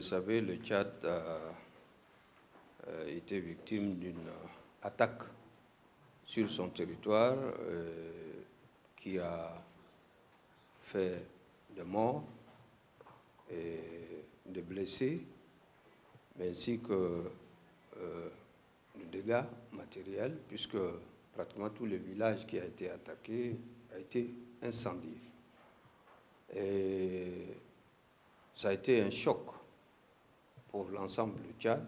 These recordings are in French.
savez, le Tchad a été victime d'une attaque sur son territoire qui a fait des morts et des blessés, mais ainsi que de dégâts matériels, puisque pratiquement tout le village qui a été attaqué a été incendié. Et ça a été un choc pour l'ensemble du Tchad,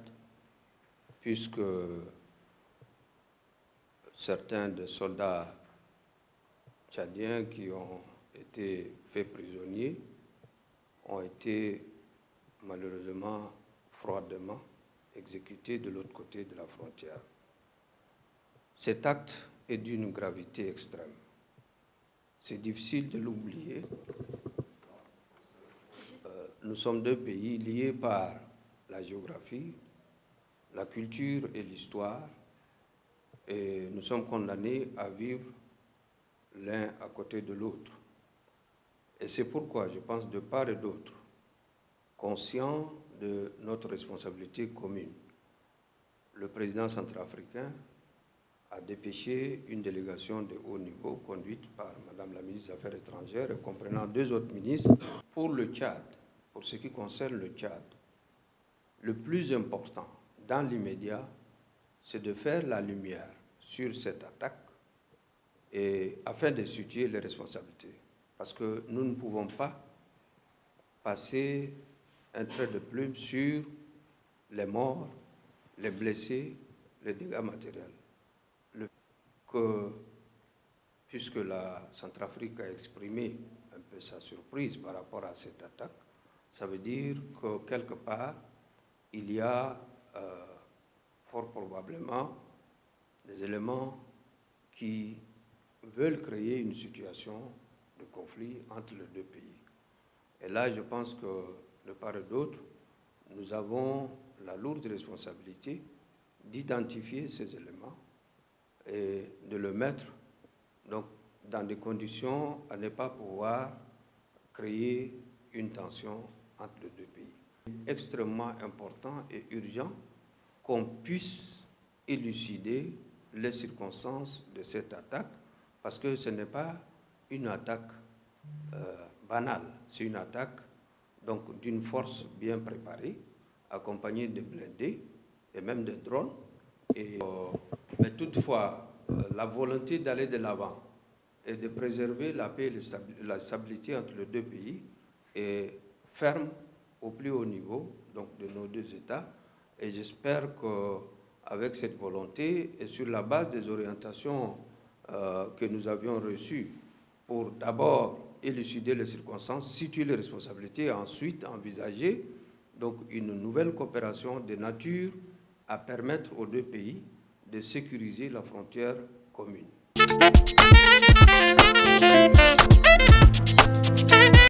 puisque certains des soldats tchadiens qui ont été faits prisonniers ont été malheureusement froidement exécutés de l'autre côté de la frontière. Cet acte est d'une gravité extrême. C'est difficile de l'oublier. Nous sommes deux pays liés par la géographie, la culture et l'histoire, et nous sommes condamnés à vivre l'un à côté de l'autre. Et c'est pourquoi je pense de part et d'autre, conscient de notre responsabilité commune, le président centrafricain a dépêché une délégation de haut niveau conduite par Madame la ministre des Affaires étrangères et comprenant 2 autres ministres pour le Tchad. Pour ce qui concerne le Tchad, le plus important dans l'immédiat, c'est de faire la lumière sur cette attaque et afin de situer les responsabilités. Parce que nous ne pouvons pas passer un trait de plume sur les morts, les blessés, les dégâts matériels. Puisque la Centrafrique a exprimé un peu sa surprise par rapport à cette attaque, ça veut dire que quelque part, il y a fort probablement des éléments qui veulent créer une situation de conflit entre les deux pays. Et là, je pense que, de part et d'autre, nous avons la lourde responsabilité d'identifier ces éléments et de le mettre donc, dans des conditions à ne pas pouvoir créer une tension entre les deux pays. Extrêmement important et urgent qu'on puisse élucider les circonstances de cette attaque, parce que ce n'est pas une attaque banale, c'est une attaque donc d'une force bien préparée, accompagnée de blindés et même de drones. Mais toutefois, la volonté d'aller de l'avant et de préserver la paix et la stabilité entre les deux pays est ferme au plus haut niveau donc de nos deux États. Et j'espère qu'avec cette volonté et sur la base des orientations que nous avions reçues pour d'abord élucider les circonstances, situer les responsabilités et ensuite envisager donc une nouvelle coopération de nature à permettre aux deux pays de sécuriser la frontière commune.